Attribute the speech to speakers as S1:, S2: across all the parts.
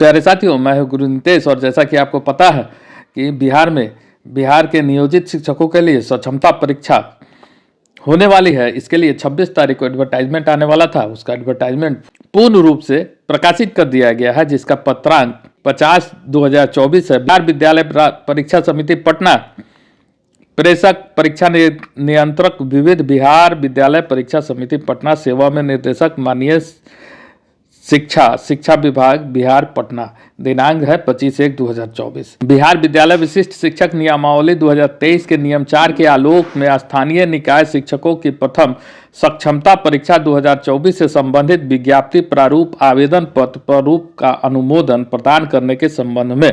S1: प्यारे साथियों, मैं हूं गुरु नितेश और जैसा कि आपको पता है कि बिहार के नियोजित शिक्षकों के लिए सक्षमता परीक्षा होने वाली है। इसके लिए 26 तारीख को एडवर्टाइजमेंट आने वाला था। उसका एडवर्टाइजमेंट पूर्ण रूप से प्रकाशित कर दिया गया है, जिसका पत्रांक 50/2024 है। बिहार विद्यालय परीक्षा समिति पटना प्रेषक परीक्षा नियंत्रक विविध बिहार विद्यालय परीक्षा समिति पटना सेवा में निर्देशक माननीय शिक्षा विभाग बिहार पटना। दिनांक है 25/1/2024। बिहार विद्यालय विशिष्ट शिक्षक नियमावली 2023 के नियम 4 के आलोक में स्थानीय निकाय शिक्षकों की प्रथम सक्षमता परीक्षा 2024 से संबंधित विज्ञप्ति प्रारूप आवेदन पत्र प्रारूप का अनुमोदन प्रदान करने के संबंध में,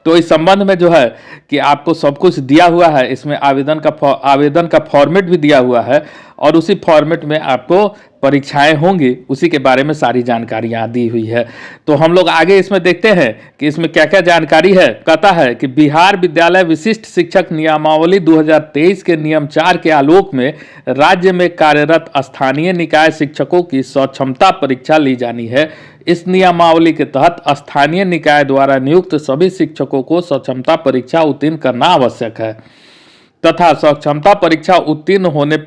S1: तो इस संबंध में जो है कि आपको सब कुछ दिया हुआ है। इसमें आवेदन का फॉर्मेट भी दिया हुआ है और उसी फॉर्मेट में आपको परीक्षाएं होंगी, उसी के बारे में सारी जानकारियां दी हुई है। तो हम लोग आगे इसमें देखते हैं कि इसमें क्या क्या जानकारी है। कहता है कि बिहार विद्यालय विशिष्ट शिक्षक नियमावली 2023 के नियम 4 के आलोक में राज्य में कार्यरत स्थानीय निकाय शिक्षकों की सक्षमता परीक्षा ली जानी है। इस नियमावली के तहत स्थानीय निकाय द्वारा नियुक्त सभी शिक्षकों को सक्षमता परीक्षा उत्तीर्ण करना आवश्यक है तथा सक्षमता परीक्षा उत्तीर्ण होने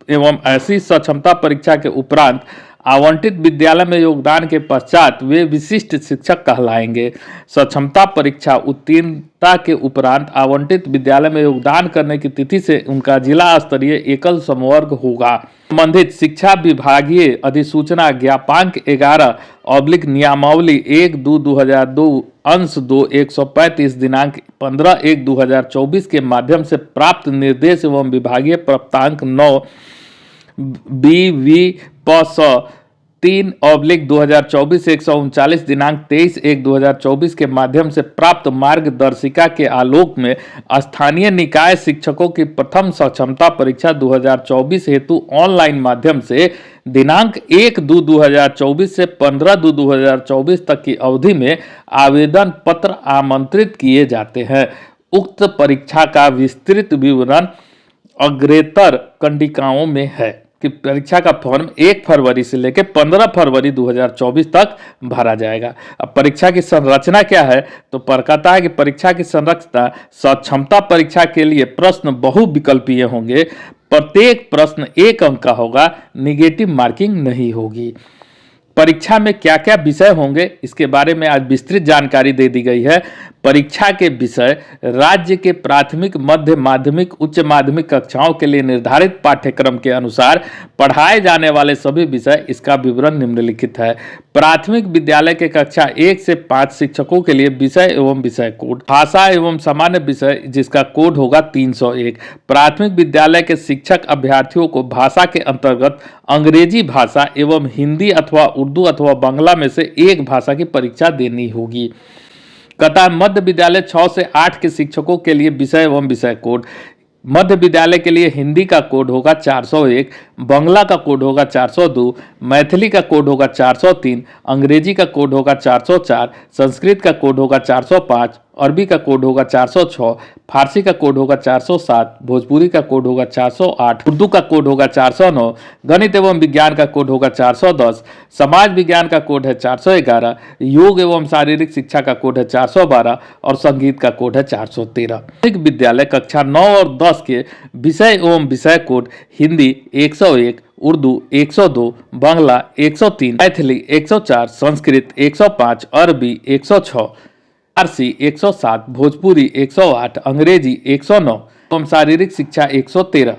S1: एवं ऐसी सक्षमता परीक्षा के उपरांत आवंटित विद्यालय में योगदान के पश्चात वे विशिष्ट शिक्षक कहलाएंगे। सक्षमता परीक्षा उत्तीर्णता के उपरांत आवंटित विद्यालय में योगदान करने की तिथि से उनका जिला स्तरीय एकल समवर्ग होगा। संबंधित शिक्षा विभागीय अधिसूचना ज्ञापांक 11/नियमावली 1/2/2002 अंश 2 135 दिनांक 15/1/2024 के माध्यम से प्राप्त निर्देश एवं विभागीय प्राप्तांक 9 BVPS 3/2024 139 दिनांक 23/1/2024 के माध्यम से प्राप्त मार्गदर्शिका के आलोक में स्थानीय निकाय शिक्षकों की प्रथम सक्षमता परीक्षा 2024 हेतु ऑनलाइन माध्यम से दिनांक 1/2/2024 से 15/2/2024 तक की अवधि में आवेदन पत्र आमंत्रित किए जाते हैं। उक्त परीक्षा का विस्तृत विवरण अग्रेतर कंडिकाओं में है कि परीक्षा का फॉर्म 1 फरवरी से लेकर 15 फरवरी 2024 तक भरा जाएगा। अब परीक्षा की संरचना क्या है, तो कहता है कि परीक्षा की संरचना सक्षमता परीक्षा के लिए प्रश्न बहुविकल्पीय होंगे। प्रत्येक प्रश्न 1 अंक का होगा, निगेटिव मार्किंग नहीं होगी। परीक्षा में क्या क्या विषय होंगे इसके बारे में आज विस्तृत जानकारी दे दी गई है। परीक्षा के विषय राज्य के प्राथमिक, मध्य माध्यमिक, उच्च माध्यमिक कक्षाओं के लिए निर्धारित पाठ्यक्रम के अनुसार पढ़ाए जाने वाले सभी विषय, इसका विवरण निम्नलिखित है। प्राथमिक विद्यालय के कक्षा 1 से 5 शिक्षकों के लिए विषय एवं विषय कोड। भाषा एवं सामान्य विषय जिसका कोड होगा 301। प्राथमिक विद्यालय के शिक्षक अभ्यर्थियों को भाषा के अंतर्गत अंग्रेजी भाषा एवं हिंदी अथवा उर्दू अथवा बांग्ला में से एक भाषा की परीक्षा देनी होगी। कहता मध्य विद्यालय 6 से 8 के शिक्षकों के लिए विषय एवं विषय कोड। मध्य विद्यालय के लिए हिंदी का कोड होगा 401, बांग्ला का कोड होगा 402, मैथिली का कोड होगा 403, अंग्रेजी का कोड होगा 404, संस्कृत का कोड होगा 405, अरबी का कोड होगा 406, फारसी का कोड होगा 407, भोजपुरी का कोड होगा 408, उर्दू का कोड होगा 409, गणित एवं विज्ञान का कोड होगा 410, समाज विज्ञान का कोड है 411, योग एवं शारीरिक शिक्षा का कोड है 412 और संगीत का कोड है 413। विद्यालय कक्षा 9 और 10 के विषय एवं विषय कोड हिंदी 101, उर्दू 102, बांग्ला 103, मैथिली 104, संस्कृत 105, अरबी 106, फारसी 107, भोजपुरी 108, अंग्रेजी 109 एवं शारीरिक शिक्षा 113,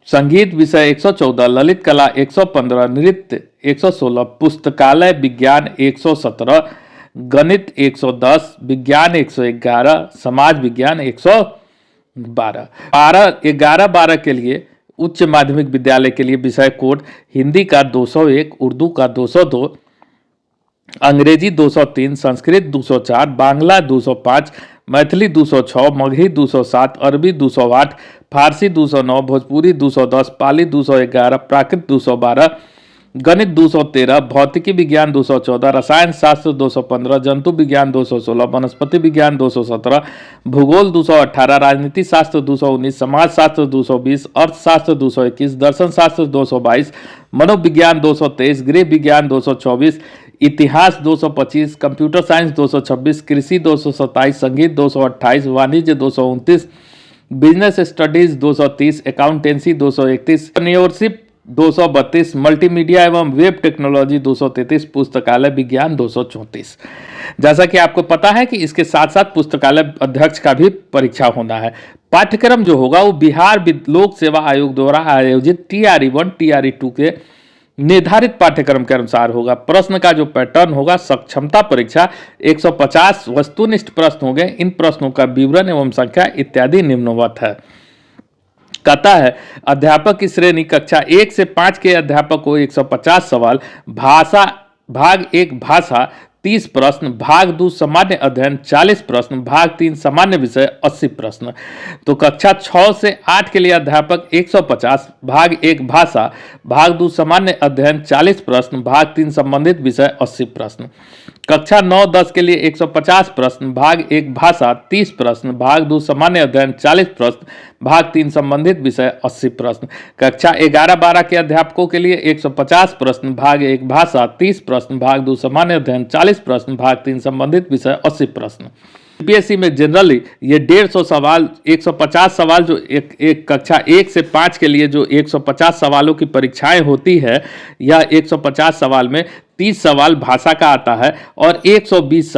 S1: संगीत विषय 114, ललित कला 115, नृत्य 116, पुस्तकालय विज्ञान 117, गणित 110, विज्ञान 111, समाज विज्ञान 112। 11-12 के लिए उच्च माध्यमिक विद्यालय के लिए विषय कोड हिंदी का 201, उर्दू का 202, अंग्रेजी 203, संस्कृत 204, बांग्ला 205, मैथिली 206, मगही 207, अरबी 208, फारसी 209, भोजपुरी 210, पाली 211, प्राकृत 212, गणित 213, भौतिकी विज्ञान 214, रसायन शास्त्र 215, जंतु विज्ञान 216, वनस्पति विज्ञान 217, भूगोल 218, राजनीति शास्त्र 219, समाज शास्त्र 220, अर्थशास्त्र 221, दर्शन शास्त्र 222, मनोविज्ञान 223, गृह विज्ञान 224, इतिहास 225, कंप्यूटर साइंस 226, कृषि 227, संगीत 228, वाणिज्य 229, business studies 230, accountancy 231, entrepreneurship 232, multimedia एवं वेब टेक्नोलॉजी 233, पुस्तकालय विज्ञान 234। जैसा कि आपको पता है कि इसके साथ साथ पुस्तकालय अध्यक्ष का भी परीक्षा होना है। पाठ्यक्रम जो होगा वो बिहार लोक सेवा आयोग द्वारा आयोजित TRE-1 TRE-2 के निर्धारित पाठ्यक्रम के अनुसार होगा। प्रश्न का जो पैटर्न होगा, सक्षमता परीक्षा 150 वस्तुनिष्ठ प्रश्न होंगे। इन प्रश्नों का विवरण एवं संख्या इत्यादि निम्नवत है। कहता है अध्यापक की श्रेणी कक्षा 1 से 5 के अध्यापक को 150 सवाल, भाषा भाग 1 भाषा 30 प्रश्न, भाग 2 सामान्य अध्ययन 40 प्रश्न, भाग 3 सामान्य विषय 80 प्रश्न। तो कक्षा 6 से 8 के लिए अध्यापक 150, भाग 1 भाषा, भाग 2 सामान्य अध्ययन 40 प्रश्न, भाग 3 संबंधित विषय 80 प्रश्न। कक्षा 9-10 के लिए 150 प्रश्न, भाग 1 भाषा 30 प्रश्न, भाग 2 सामान्य अध्ययन 40 प्रश्न, भाग 3 संबंधित विषय 80 प्रश्न। कक्षा 11-12 के अध्यापकों के लिए 150 प्रश्न, भाग 1 भाषा 30 प्रश्न, भाग 2 सामान्य अध्ययन 40 प्रश्न, भाग 3 संबंधित विषय 80 प्रश्न। यूपीएससी में जनरली ये 150 सवाल 150 सवाल जो एक कक्षा 1 से 5 के लिए जो 150 सवालों की परीक्षाएं होती है, यह 150 सवाल में 30 सवाल भाषा का आता है और 120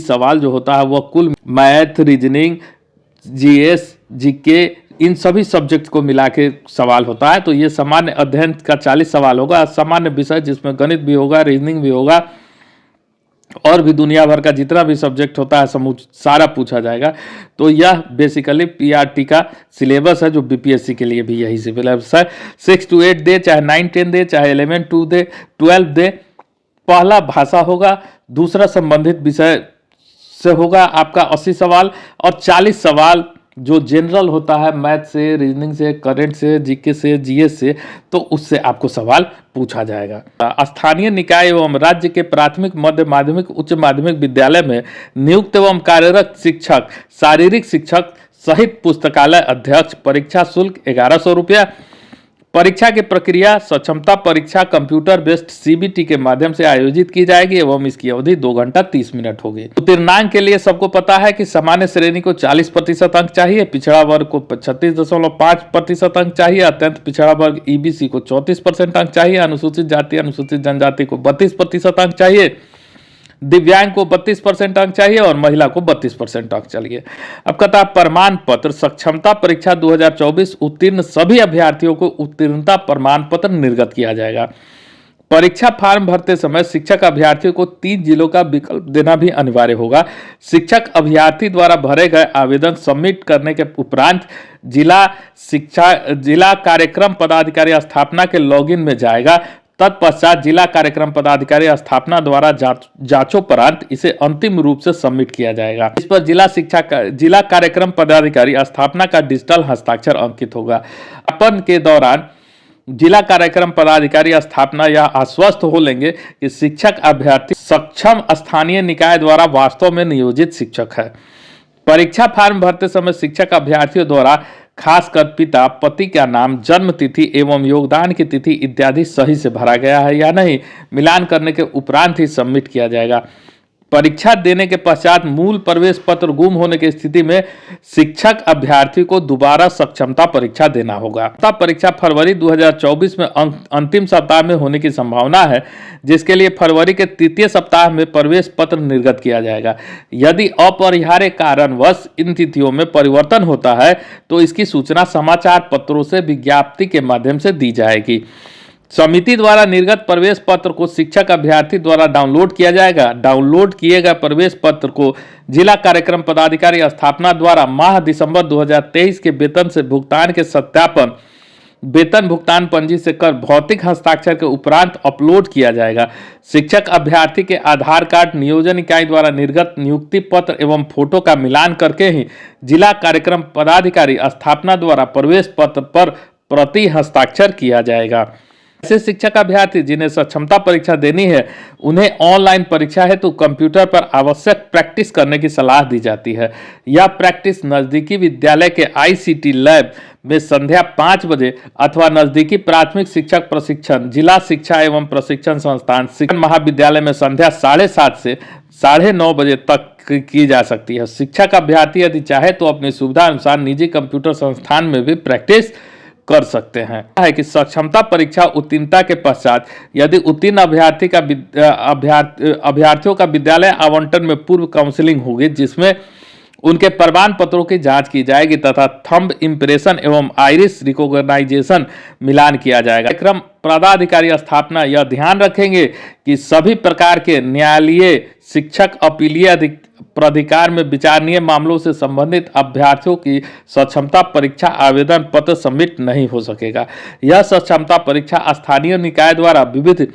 S1: सवाल जो होता है वह कुल मैथ, रीजनिंग, जीएस, जीके इन सभी सब्जेक्ट को मिला के सवाल होता है। तो ये सामान्य अध्ययन का 40 सवाल होगा, सामान्य विषय जिसमें गणित भी होगा, रीजनिंग भी होगा और भी दुनिया भर का जितना भी सब्जेक्ट होता है सारा पूछा जाएगा। तो यह बेसिकली पीआरटी का सिलेबस है जो बीपीएससी के लिए भी यही सिलेबस है। 6 to 8 दे, चाहे 9-10 दे, चाहे 11-2 दे, 12 दे। पहला भाषा होगा, दूसरा संबंधित विषय से होगा आपका 80 सवाल और 40 सवाल जो जनरल होता है मैथ से, रीजनिंग से, करंट से, जीके से, जीएस से, तो उससे आपको सवाल पूछा जाएगा। स्थानीय निकाय एवं राज्य के प्राथमिक, मध्य माध्यमिक, उच्च माध्यमिक विद्यालय में नियुक्त एवं कार्यरत शिक्षक, शारीरिक शिक्षक सहित पुस्तकालय अध्यक्ष, परीक्षा शुल्क 1100 रुपया। परीक्षा की प्रक्रिया सक्षमता परीक्षा कंप्यूटर बेस्ड सीबीटी के माध्यम से आयोजित की जाएगी एवं इसकी अवधि 2 घंटा 30 मिनट होगी। उत्तीर्णांक के लिए सबको पता है कि सामान्य श्रेणी को 40% अंक चाहिए, पिछड़ा वर्ग को 36.5% अंक चाहिए, अत्यंत पिछड़ा वर्ग ईबीसी को 34% अंक चाहिए, अनुसूचित जाति अनुसूचित जनजाति को 32% अंक चाहिए, दिव्यांग को 32% अंक चाहिए और महिला को 32% अंक चाहिए। अब कहता है प्रमाण पत्र सक्षमता परीक्षा 2024 उत्तीर्ण सभी अभ्यर्थियों को उत्तीर्णता प्रमाण पत्र निर्गत किया जाएगा। परीक्षा फॉर्म भरते समय शिक्षक अभ्यर्थियों को 3 जिलों का विकल्प देना भी अनिवार्य होगा। शिक्षक अभ्यर्थी द्वारा भरे गए आवेदन सबमिट करने के उपरांत जिला कार्यक्रम पदाधिकारी स्थापना के लॉगिन में जाएगा। तत्पश्चात जिला कार्यक्रम पदाधिकारी स्थापना द्वारा जांचोपरांत इसे अंतिम रूप से सबमिट किया जाएगा। इस पर जिला कार्यक्रम पदाधिकारी स्थापना का डिजिटल हस्ताक्षर अंकित होगा। अपन के दौरान जिला कार्यक्रम पदाधिकारी स्थापना यह आश्वस्त हो लेंगे कि शिक्षक अभ्यर्थी सक्षम स्थानीय निकाय द्वारा वास्तव में नियोजित शिक्षक है। परीक्षा फॉर्म भरते समय शिक्षक अभ्यर्थियों द्वारा खासकर पिता, पति का नाम, जन्म तिथि एवं योगदान की तिथि इत्यादि सही से भरा गया है या नहीं मिलान करने के उपरांत ही सबमिट किया जाएगा। परीक्षा देने के पश्चात मूल प्रवेश पत्र गुम होने की स्थिति में शिक्षक अभ्यर्थी को दोबारा सक्षमता परीक्षा देना होगा। परीक्षा फरवरी 2024 में अंतिम सप्ताह में होने की संभावना है, जिसके लिए फरवरी के तृतीय सप्ताह में प्रवेश पत्र निर्गत किया जाएगा। यदि अपरिहार्य कारणवश इन तिथियों में परिवर्तन होता है तो इसकी सूचना समाचार पत्रों से विज्ञप्ति के माध्यम से दी जाएगी। समिति द्वारा निर्गत प्रवेश पत्र को शिक्षक अभ्यर्थी द्वारा डाउनलोड किया जाएगा। डाउनलोड किए गए प्रवेश पत्र को जिला कार्यक्रम पदाधिकारी स्थापना द्वारा माह दिसंबर 2023 के वेतन से भुगतान के सत्यापन वेतन भुगतान पंजी से कर भौतिक हस्ताक्षर के उपरांत अपलोड किया जाएगा। शिक्षक अभ्यर्थी के आधार कार्ड, नियोजन इकाई द्वारा निर्गत नियुक्ति पत्र एवं फोटो का मिलान करके ही जिला कार्यक्रम पदाधिकारी स्थापना द्वारा प्रवेश पत्र पर प्रति हस्ताक्षर किया जाएगा। ऐसे शिक्षक अभ्यर्थी जिन्हें सक्षमता परीक्षा देनी है उन्हें ऑनलाइन परीक्षा हेतु कंप्यूटर पर आवश्यक प्रैक्टिस करने की सलाह दी जाती है। यह प्रैक्टिस नजदीकी विद्यालय के आईसीटी लैब में संध्या 5 बजे अथवा नजदीकी प्राथमिक शिक्षक प्रशिक्षण जिला शिक्षा एवं प्रशिक्षण संस्थान शिक्षण महाविद्यालय में संध्या 7:30 से 9:30 बजे तक की जा सकती है। शिक्षक अभ्यर्थी यदि चाहे तो अपनी सुविधा अनुसार निजी कंप्यूटर संस्थान में भी प्रैक्टिस कर सकते हैं। है कि सक्षमता परीक्षा उत्तीर्णता के पश्चात यदि उत्तीर्ण अभ्यर्थियों का विद्यालय आवंटन में पूर्व काउंसलिंग होगी जिसमें उनके प्रमाण पत्रों की जांच की जाएगी तथा थंब इंप्रेशन एवं आइरिस रिकॉग्नाइजेशन मिलान किया जाएगा। कार्यक्रम पदाधिकारी स्थापना यह ध्यान रखेंगे कि सभी प्रकार के न्यायालयीय शिक्षक अपीलीय प्राधिकार में विचारणीय मामलों से संबंधित अभ्यर्थियों की सक्षमता परीक्षा आवेदन पत्र सबमिट नहीं हो सकेगा। यह सक्षमता परीक्षा स्थानीय निकाय द्वारा विविध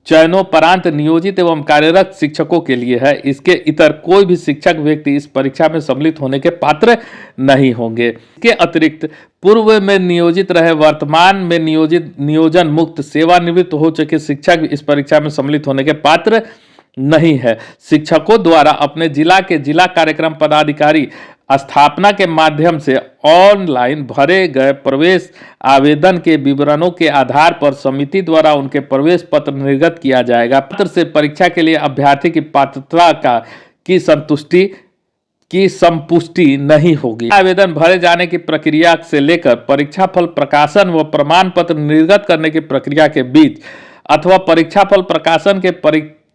S1: चयनोपरांत नियोजित एवं कार्यरत शिक्षकों के लिए है। इसके इतर कोई भी शिक्षक व्यक्ति इस परीक्षा में सम्मिलित होने के पात्र नहीं होंगे। इसके अतिरिक्त पूर्व में नियोजित रहे वर्तमान में नियोजन मुक्त सेवानिवृत्त हो चुके शिक्षक इस परीक्षा में सम्मिलित होने के पात्र नहीं है। शिक्षकों द्वारा अपने जिला के जिला कार्यक्रम पदाधिकारी स्थापना के माध्यम से ऑनलाइन भरे गए प्रवेश आवेदन के विवरणों के आधार पर समिति द्वारा उनके प्रवेश पत्र निर्गत किया जाएगा। पत्र से परीक्षा के लिए अभ्यर्थी की पात्रता की संपुष्टि नहीं होगी। आवेदन भरे जाने की प्रक्रिया से लेकर परीक्षा फल प्रकाशन व प्रमाण पत्र निर्गत करने की प्रक्रिया के बीच अथवा परीक्षा फल प्रकाशन के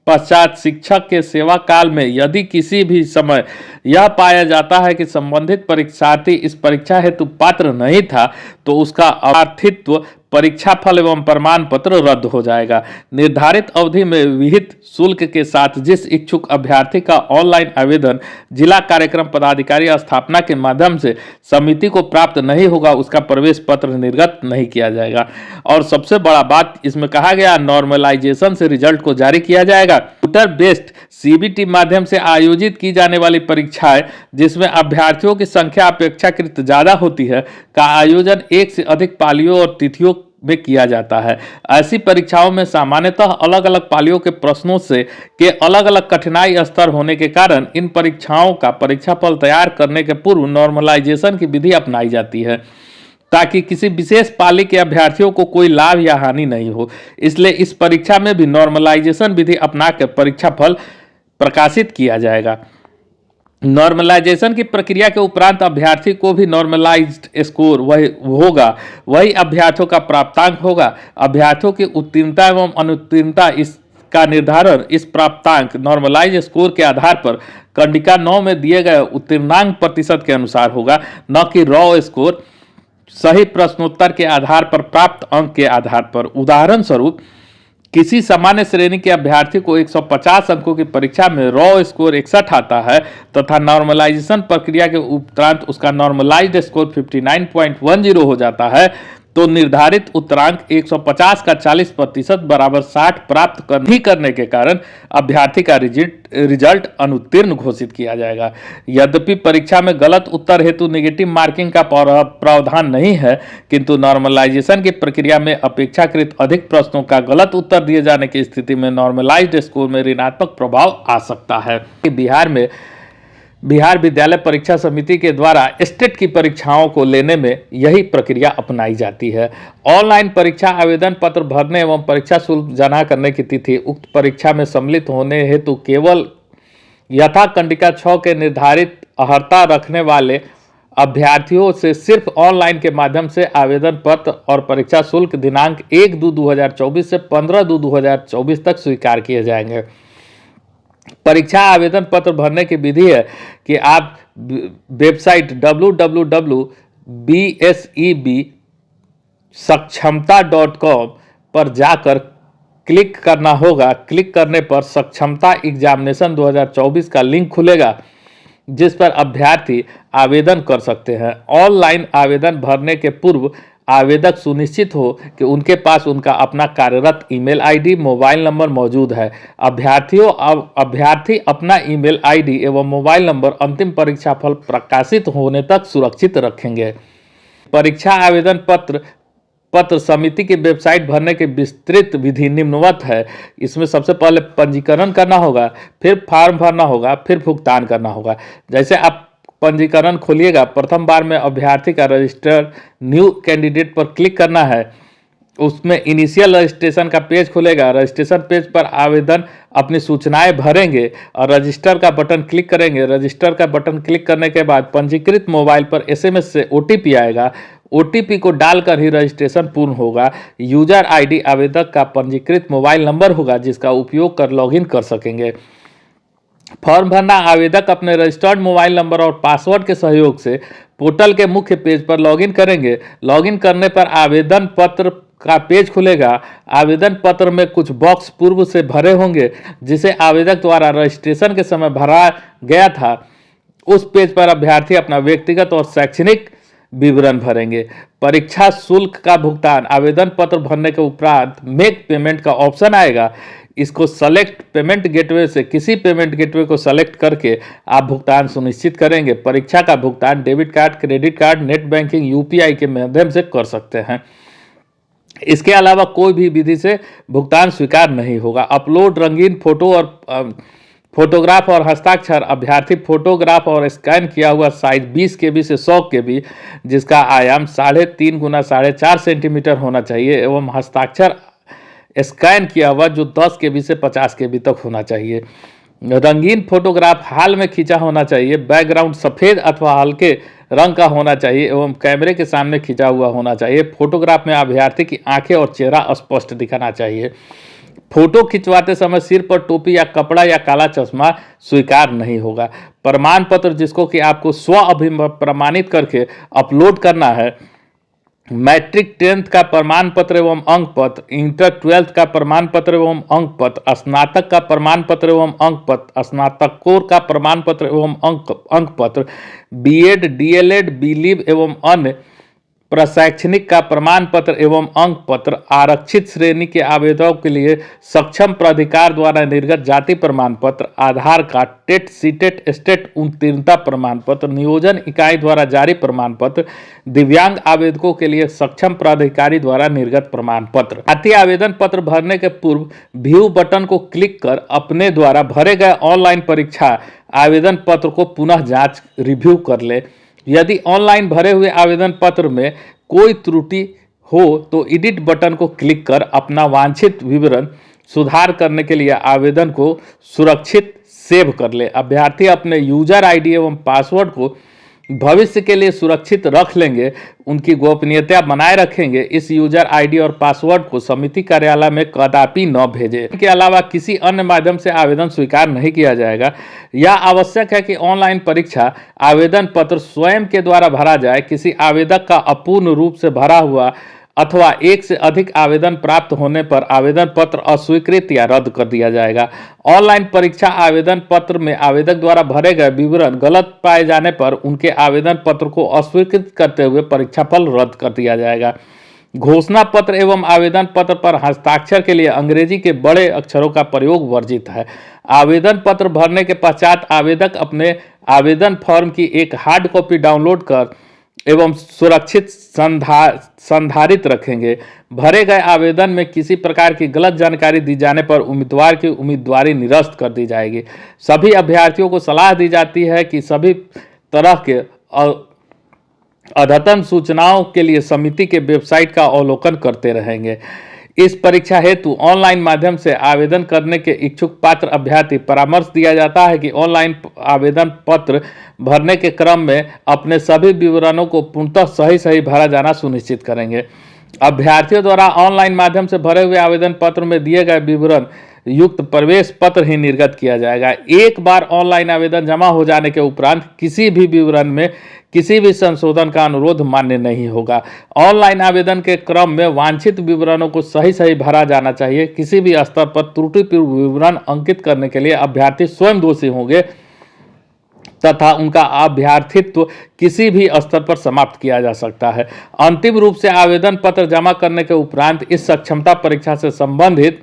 S1: पश्चात शिक्षक के सेवा काल में यदि किसी भी समय यह पाया जाता है कि संबंधित परीक्षार्थी इस परीक्षा हेतु पात्र नहीं था तो उसका अपात्रत्व परीक्षा फल एवं प्रमाण पत्र रद्द हो जाएगा। निर्धारित अवधि में विहित शुल्क के साथ जिस इच्छुक अभ्यर्थी का ऑनलाइन आवेदन जिला कार्यक्रम पदाधिकारी स्थापना के माध्यम से समिति को प्राप्त नहीं होगा उसका प्रवेश पत्र निर्गत नहीं किया जाएगा। और सबसे बड़ा बात इसमें कहा गया नॉर्मलाइजेशन से रिजल्ट को जारी किया जाएगा। कंप्यूटर बेस्ड सीबीटी माध्यम से आयोजित की जाने वाली परीक्षाएं जिसमें अभ्यर्थियों की संख्या अपेक्षाकृत ज्यादा होती है का आयोजन एक से अधिक पालियों और तिथियों में किया जाता है। ऐसी परीक्षाओं में सामान्यतः अलग अलग पालियों के प्रश्नों से के अलग अलग कठिनाई स्तर होने के कारण इन परीक्षाओं का परीक्षाफल तैयार करने के पूर्व नॉर्मलाइजेशन की विधि अपनाई जाती है ताकि किसी विशेष पाली के अभ्यर्थियों को कोई लाभ या हानि नहीं हो। इसलिए इस परीक्षा में भी नॉर्मलाइजेशन विधि अपनाकर परीक्षाफल प्रकाशित किया जाएगा। नॉर्मलाइजेशन की प्रक्रिया के उपरांत अभ्यर्थी को भी नॉर्मलाइज्ड स्कोर वही अभ्यर्थियों का प्राप्तांक होगा। अभ्यर्थियों की उत्तीर्णता एवं अनुत्तीर्णता इसका निर्धारण इस प्राप्तांक नॉर्मलाइज स्कोर के आधार पर कंडिका 9 में दिए गए उत्तीर्णांक प्रतिशत के अनुसार होगा, न कि रॉ स्कोर सही प्रश्नोत्तर के आधार पर प्राप्त अंक के आधार पर। उदाहरण स्वरूप किसी सामान्य श्रेणी के अभ्यर्थी को 150 अंकों की परीक्षा में रॉ स्कोर 61 आता है तथा नॉर्मलाइजेशन प्रक्रिया के उपरांत उसका नॉर्मलाइज्ड स्कोर 59.10 हो जाता है तो निर्धारित उत्तरांक 150 का 40% बराबर 60 प्राप्त नहीं करने के कारण अभ्यर्थी का रिजल्ट अनुत्तीर्ण घोषित किया जाएगा। यद्यपि परीक्षा में गलत उत्तर हेतु नेगेटिव मार्किंग का प्रावधान नहीं है किंतु नॉर्मलाइजेशन की प्रक्रिया में अपेक्षाकृत अधिक प्रश्नों का गलत उत्तर दिए जाने की स्थिति में नॉर्मलाइज्ड स्कोर में ऋणात्मक प्रभाव आ सकता है। बिहार विद्यालय परीक्षा समिति के द्वारा स्टेट की परीक्षाओं को लेने में यही प्रक्रिया अपनाई जाती है। ऑनलाइन परीक्षा आवेदन पत्र भरने एवं परीक्षा शुल्क जमा करने की तिथि उक्त परीक्षा में सम्मिलित होने हेतु केवल यथा कंडिका 6 के निर्धारित अर्हता रखने वाले अभ्यर्थियों से सिर्फ ऑनलाइन के माध्यम से आवेदन पत्र और परीक्षा शुल्क दिनांक 1/2/2024 से 15/2/2024 तक स्वीकार किए जाएंगे। परीक्षा आवेदन पत्र भरने की विधि है कि आप वेबसाइट www.bsebsakshamta.com पर जाकर क्लिक करना होगा। क्लिक करने पर सक्षमता एग्जामिनेशन 2024 का लिंक खुलेगा जिस पर अभ्यर्थी आवेदन कर सकते हैं। ऑनलाइन आवेदन भरने के पूर्व आवेदक सुनिश्चित हो कि उनके पास उनका अपना कार्यरत ईमेल आईडी मोबाइल नंबर मौजूद है। अभ्यर्थी अपना ईमेल आईडी एवं मोबाइल नंबर अंतिम परीक्षा फल प्रकाशित होने तक सुरक्षित रखेंगे। परीक्षा आवेदन पत्र पत्र समिति की वेबसाइट भरने की विस्तृत विधि निम्नवत है। इसमें सबसे पहले पंजीकरण करना होगा, फिर फॉर्म भरना होगा, फिर भुगतान करना होगा। जैसे आप पंजीकरण खोलिएगा, प्रथम बार में अभ्यर्थी का रजिस्टर न्यू कैंडिडेट पर क्लिक करना है। उसमें इनिशियल रजिस्ट्रेशन का पेज खुलेगा। रजिस्ट्रेशन पेज पर आवेदन अपनी सूचनाएं भरेंगे और रजिस्टर का बटन क्लिक करेंगे। रजिस्टर का बटन क्लिक करने के बाद पंजीकृत मोबाइल पर एसएमएस से ओटीपी आएगा। ओटीपी को डालकर ही रजिस्ट्रेशन पूर्ण होगा। यूजर आईडी आवेदक का पंजीकृत मोबाइल नंबर होगा, जिसका उपयोग कर लॉगिन कर सकेंगे। फॉर्म भरना, आवेदक अपने रजिस्टर्ड मोबाइल नंबर और पासवर्ड के सहयोग से पोर्टल के मुख्य पेज पर लॉगिन करेंगे। लॉगिन करने पर आवेदन पत्र का पेज खुलेगा। आवेदन पत्र में कुछ बॉक्स पूर्व से भरे होंगे, जिसे आवेदक द्वारा रजिस्ट्रेशन के समय भरा गया था। उस पेज पर अभ्यर्थी अपना व्यक्तिगत और शैक्षणिक विवरण भरेंगे। परीक्षा शुल्क का भुगतान, आवेदन पत्र भरने के उपरांत मेक पेमेंट का ऑप्शन आएगा। इसको सेलेक्ट पेमेंट गेटवे से किसी पेमेंट गेटवे को सेलेक्ट करके आप भुगतान सुनिश्चित करेंगे। परीक्षा का भुगतान debit card, credit card, net banking, UPI के माध्यम से कर सकते हैं। इसके अलावा कोई भी विधि से भुगतान स्वीकार नहीं होगा। अपलोड रंगीन फोटो और फोटोग्राफ और हस्ताक्षर, अभ्यर्थी फोटोग्राफ और स्कैन किया हुआ साइज 20 KB से 100 KB, जिसका आयाम 3.5 × 4.5 सेंटीमीटर होना चाहिए, एवं हस्ताक्षर स्कैन किया हुआ जो 10 KB से 50 KB तक होना चाहिए। रंगीन फोटोग्राफ हाल में खींचा होना चाहिए। बैकग्राउंड सफ़ेद अथवा हल्के रंग का होना चाहिए एवं कैमरे के सामने खींचा हुआ होना चाहिए। फोटोग्राफ में अभ्यर्थी की आंखें और चेहरा स्पष्ट दिखना चाहिए। फोटो खिंचवाते समय सिर पर टोपी या कपड़ा या काला चश्मा स्वीकार नहीं होगा। प्रमाण पत्र, जिसको कि आपको स्व अभिप्रमाणित करके अपलोड करना है, मैट्रिक 10th का प्रमाण पत्र एवं अंक पत्र, इंटर 12th का प्रमाण पत्र एवं अंक पत्र, स्नातक का प्रमाण पत्र एवं अंक पत्र, स्नातकोत्तर का प्रमाण पत्र एवं अंक पत्र, बीएड, डीएलएड, बीलिव एवं अन्य प्रशैक्षणिक का प्रमाण पत्र एवं अंक पत्र, आरक्षित श्रेणी के आवेदकों के लिए सक्षम प्राधिकार द्वारा निर्गत जाति प्रमाण पत्र, आधार कार्ड, टेट, सीटेट, स्टेट उत्तीर्णता प्रमाण पत्र, नियोजन इकाई द्वारा जारी प्रमाण पत्र, दिव्यांग आवेदकों के लिए सक्षम प्राधिकारी द्वारा निर्गत प्रमाण पत्र। साथ ही आवेदन पत्र भरने के पूर्व व्यू बटन को क्लिक कर अपने द्वारा भरे गए ऑनलाइन परीक्षा आवेदन पत्र को पुनः जांच रिव्यू कर ले। यदि ऑनलाइन भरे हुए आवेदन पत्र में कोई त्रुटि हो तो एडिट बटन को क्लिक कर अपना वांछित विवरण सुधार करने के लिए आवेदन को सुरक्षित सेव कर ले। अभ्यर्थी अपने यूजर आईडी एवं पासवर्ड को भविष्य के लिए सुरक्षित रख लेंगे, उनकी गोपनीयता बनाए रखेंगे। इस यूजर आईडी और पासवर्ड को समिति कार्यालय में कदापि न भेजें। इसके अलावा किसी अन्य माध्यम से आवेदन स्वीकार नहीं किया जाएगा। यह आवश्यक है कि ऑनलाइन परीक्षा आवेदन पत्र स्वयं के द्वारा भरा जाए। किसी आवेदक का अपूर्ण रूप से भरा हुआ अथवा एक से अधिक आवेदन प्राप्त होने पर आवेदन पत्र अस्वीकृत या रद्द कर दिया जाएगा। ऑनलाइन परीक्षा आवेदन पत्र में आवेदक द्वारा भरे गए विवरण गलत पाए जाने पर उनके आवेदन पत्र को अस्वीकृत करते हुए परीक्षाफल रद्द कर दिया जाएगा। घोषणा पत्र एवं आवेदन पत्र पर हस्ताक्षर के लिए अंग्रेजी के बड़े अक्षरों का प्रयोग वर्जित है। आवेदन पत्र भरने के पश्चात आवेदक अपने आवेदन फॉर्म की एक हार्ड कॉपी डाउनलोड कर एवं सुरक्षित संधारित रखेंगे। भरे गए आवेदन में किसी प्रकार की गलत जानकारी दी जाने पर उम्मीदवार की उम्मीदवारी निरस्त कर दी जाएगी। सभी अभ्यर्थियों को सलाह दी जाती है कि सभी तरह के अद्यतन सूचनाओं के लिए समिति के वेबसाइट का अवलोकन करते रहेंगे। इस परीक्षा हेतु ऑनलाइन माध्यम से आवेदन करने के इच्छुक पात्र अभ्यर्थी परामर्श दिया जाता है कि ऑनलाइन आवेदन पत्र भरने के क्रम में अपने सभी विवरणों को पूर्णतः सही भरा जाना सुनिश्चित करेंगे। अभ्यर्थियों द्वारा ऑनलाइन माध्यम से भरे हुए आवेदन पत्र में दिए गए विवरण युक्त प्रवेश पत्र ही निर्गत किया जाएगा। एक बार ऑनलाइन आवेदन जमा हो जाने के उपरांत किसी भी विवरण में किसी भी संशोधन का अनुरोध मान्य नहीं होगा। ऑनलाइन आवेदन के क्रम में वांछित विवरणों को सही भरा जाना चाहिए। किसी भी स्तर पर त्रुटिपूर्ण विवरण अंकित करने के लिए अभ्यर्थी स्वयं दोषी होंगे तथा उनका अभ्यर्थित्व किसी भी स्तर पर समाप्त किया जा सकता है। अंतिम रूप से आवेदन पत्र जमा करने के उपरांत इस सक्षमता परीक्षा से संबंधित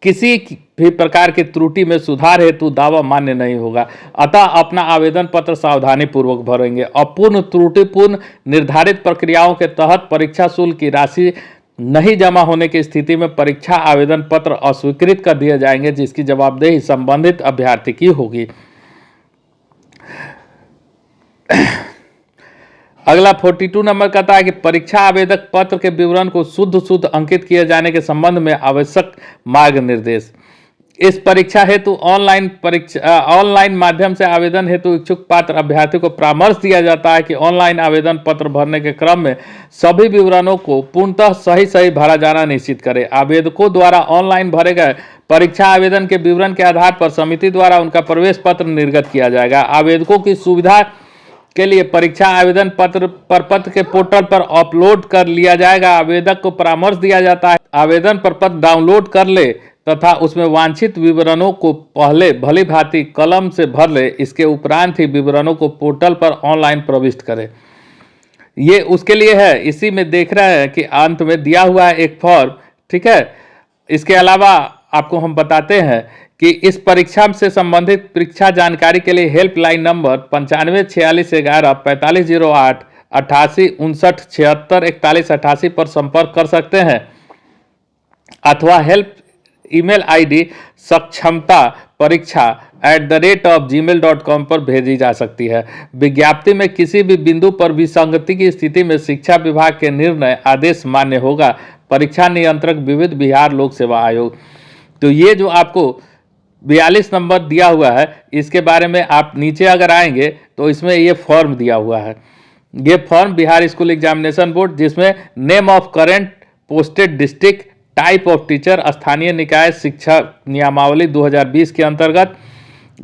S1: किसी भी प्रकार की त्रुटि में सुधार हेतु दावा मान्य नहीं होगा। अतः अपना आवेदन पत्र सावधानी पूर्वक भरेंगे। अपूर्ण त्रुटिपूर्ण निर्धारित प्रक्रियाओं के तहत परीक्षा शुल्क की राशि नहीं जमा होने की स्थिति में परीक्षा आवेदन पत्र अस्वीकृत कर दिए जाएंगे, जिसकी जवाबदेही संबंधित अभ्यर्थी की होगी। अगला 42 नंबर कहता है कि परीक्षा आवेदक पत्र के विवरण को शुद्ध अंकित किए जाने के संबंध में आवश्यक मार्ग निर्देश। इस परीक्षा हेतु ऑनलाइन माध्यम से आवेदन हेतु इच्छुक पात्र अभ्यर्थी को परामर्श दिया जाता है कि ऑनलाइन आवेदन पत्र भरने के क्रम में सभी विवरणों को पूर्णतः सही भरा जाना निश्चित करें। आवेदकों द्वारा ऑनलाइन भरे गए परीक्षा आवेदन के विवरण के आधार पर समिति द्वारा उनका प्रवेश पत्र निर्गत किया जाएगा। आवेदकों की सुविधा के लिए परीक्षा आवेदन पत्र प्रपत्र के पोर्टल पर अपलोड कर लिया जाएगा। आवेदक को परामर्श दिया जाता है आवेदन प्रपत्र डाउनलोड कर ले तथा उसमें वांछित विवरणों को पहले भली भांति कलम से भर ले। इसके उपरांत ही विवरणों को पोर्टल पर ऑनलाइन प्रविष्ट करें। ये उसके लिए है। इसी में देख रहे हैं कि अंत में दिया हुआ है एक फॉर्म, ठीक है। इसके अलावा आपको हम बताते हैं कि इस परीक्षा से संबंधित परीक्षा जानकारी के लिए हेल्पलाइन नंबर 954611 4508 88 59 76 41 88 पर संपर्क कर सकते हैं अथवा हेल्प ईमेल आईडी सक्षमता परीक्षा @gmail.com पर भेजी जा सकती है। विज्ञप्ति में किसी भी बिंदु पर विसंगति की स्थिति में शिक्षा विभाग के निर्णय आदेश मान्य होगा। परीक्षा नियंत्रक विविध बिहार लोक सेवा आयोग। तो ये जो आपको 42 नंबर दिया हुआ है, इसके बारे में आप नीचे अगर आएंगे तो इसमें ये फॉर्म दिया हुआ है। ये form Bihar school examination board, जिसमें name of current posted district, type of teacher, स्थानीय निकाय शिक्षा नियमावली 2020 के अंतर्गत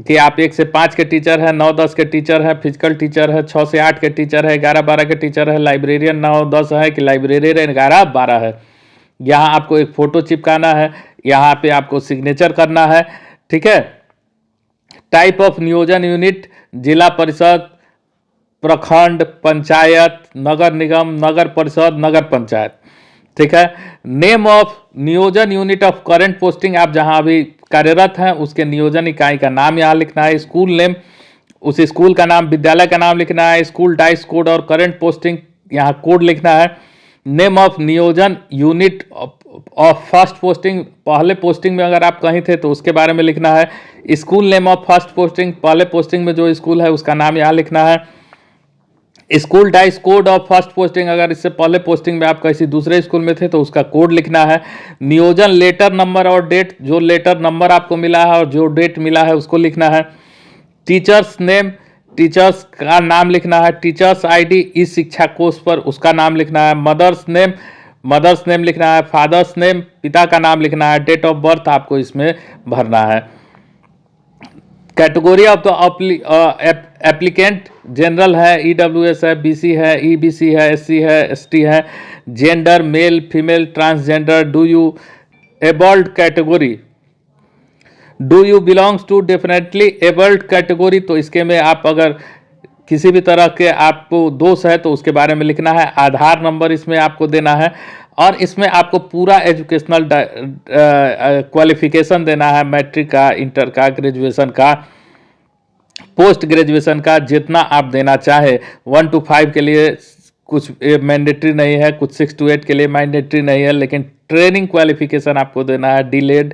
S1: कि आप 1 से 5 के टीचर हैं, 9-10 के टीचर हैं, फिजिकल टीचर है, 6 से 8 के टीचर है, 11-12 के टीचर है, लाइब्रेरियन 9-10 है कि लाइब्रेरियन 11-12 है। यहाँ आपको एक फ़ोटो चिपकाना है, यहाँ पे आपको सिग्नेचर करना है, ठीक है। टाइप ऑफ नियोजन यूनिट, जिला परिषद, प्रखंड, पंचायत, नगर निगम, नगर परिषद, नगर पंचायत, ठीक है। नेम ऑफ नियोजन यूनिट ऑफ करंट पोस्टिंग, आप जहां अभी कार्यरत हैं उसके नियोजन इकाई का नाम यहाँ लिखना है। स्कूल नेम, उस स्कूल का नाम, विद्यालय का नाम लिखना है। स्कूल डाइस कोड और करंट पोस्टिंग यहाँ कोड लिखना है। नेम ऑफ नियोजन यूनिट ऑफ फर्स्ट पोस्टिंग, पहले पोस्टिंग में अगर आप कहीं थे तो उसके बारे में लिखना है। School name of first posting, पहले पोस्टिंग में जो स्कूल है उसका नाम यहाँ लिखना है। School dice code of first posting, अगर इससे पहले पोस्टिंग में आप किसी दूसरे स्कूल में थे तो उसका कोड लिखना है। नियोजन लेटर नंबर और डेट, जो लेटर नंबर आपको मिला है और जो डेट मिला है उसको लिखना है। टीचर्स नेम, टीचर्स का नाम लिखना है। टीचर्स आईडी इस शिक्षा कोष पर, उसका नाम लिखना है। मदर्स नेम लिखना है। फादर्स नेम, पिता का नाम लिखना है। डेट ऑफ बर्थ आपको इसमें भरना है। Category of the applicant, general है, ईडब्ल्यूएस है, बीसी है, ईबीसी है, एससी है, एसटी है। Gender male female transgender. Do you abled category, do you belongs to definitely abled category, तो इसके में आप अगर किसी भी तरह के आपको दोष है तो उसके बारे में लिखना है। आधार नंबर इसमें आपको देना है और इसमें आपको पूरा एजुकेशनल क्वालिफिकेशन देना है। मैट्रिक का, इंटर का, ग्रेजुएशन का, पोस्ट ग्रेजुएशन का, जितना आप देना चाहे। 1 to 5 के लिए कुछ मैंडेटरी नहीं है, कुछ 6 to 8 के लिए मैंडेटरी नहीं है, लेकिन ट्रेनिंग क्वालिफिकेशन आपको देना है। डीलेड,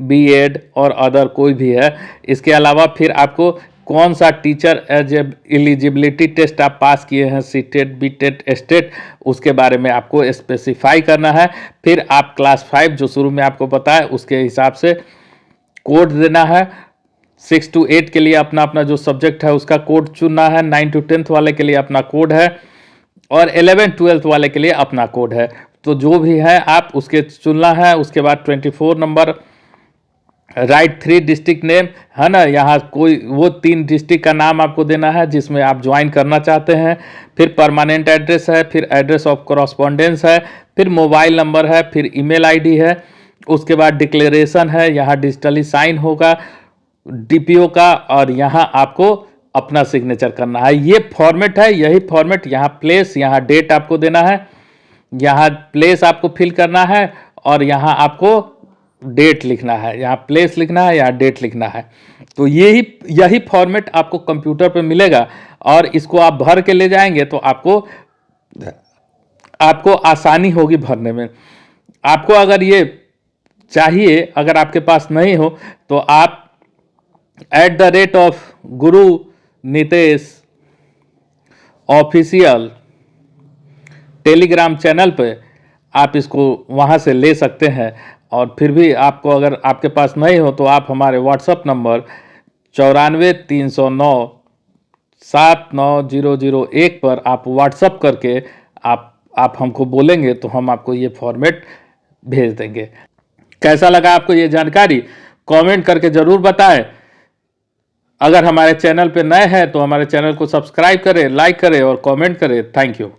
S1: बीएड और अदर कोई भी है। इसके अलावा फिर आपको कौन सा टीचर एलिजिबिलिटी टेस्ट आप पास किए हैं, सीटेट, बीटेट, एस्टेट, उसके बारे में आपको स्पेसिफाई करना है। फिर आप क्लास 5 जो शुरू में आपको बताया उसके हिसाब से कोड देना है। 6 to 8 के लिए अपना अपना जो सब्जेक्ट है उसका कोड चुनना है। 9 to 10th वाले के लिए अपना कोड है और 11-12 वाले के लिए अपना कोड है। तो जो भी है आप उसके चुनना है। उसके बाद 24 नंबर, राइट 3 डिस्ट्रिक्ट नेम है ना, यहाँ कोई वो 3 डिस्ट्रिक्ट का नाम आपको देना है जिसमें आप ज्वाइन करना चाहते हैं। फिर परमानेंट एड्रेस है, फिर एड्रेस ऑफ कॉरस्पॉन्डेंस है, फिर मोबाइल नंबर है, फिर ईमेल आईडी है। उसके बाद डिक्लेरेशन है, यहाँ डिजिटली साइन होगा डीपीओ का और यहाँ आपको अपना सिग्नेचर करना है। ये फॉर्मेट है, यही फॉर्मेट, यहाँ प्लेस, यहाँ डेट आपको देना है, यहाँ प्लेस आपको फिल करना है और यहाँ आपको डेट लिखना है। यहाँ प्लेस लिखना है, यहाँ डेट लिखना है। तो यही फॉर्मेट आपको कंप्यूटर पे मिलेगा और इसको आप भर के ले जाएंगे तो आपको आपको आसानी होगी भरने में। आपको अगर ये चाहिए, अगर आपके पास नहीं हो तो आप @गुरु नितेश ऑफिशियल टेलीग्राम चैनल पे आप इसको वहाँ से ले सकते हैं। और फिर भी आपको अगर आपके पास नहीं हो तो आप हमारे व्हाट्सअप नंबर 94 309 79 001 पर आप व्हाट्सअप करके आप हमको बोलेंगे तो हम आपको ये फॉर्मेट भेज देंगे। कैसा लगा आपको ये जानकारी, कमेंट करके ज़रूर बताएं। अगर हमारे चैनल पे नए हैं तो हमारे चैनल को सब्सक्राइब करें, लाइक करें और कमेंट करें। Thank you.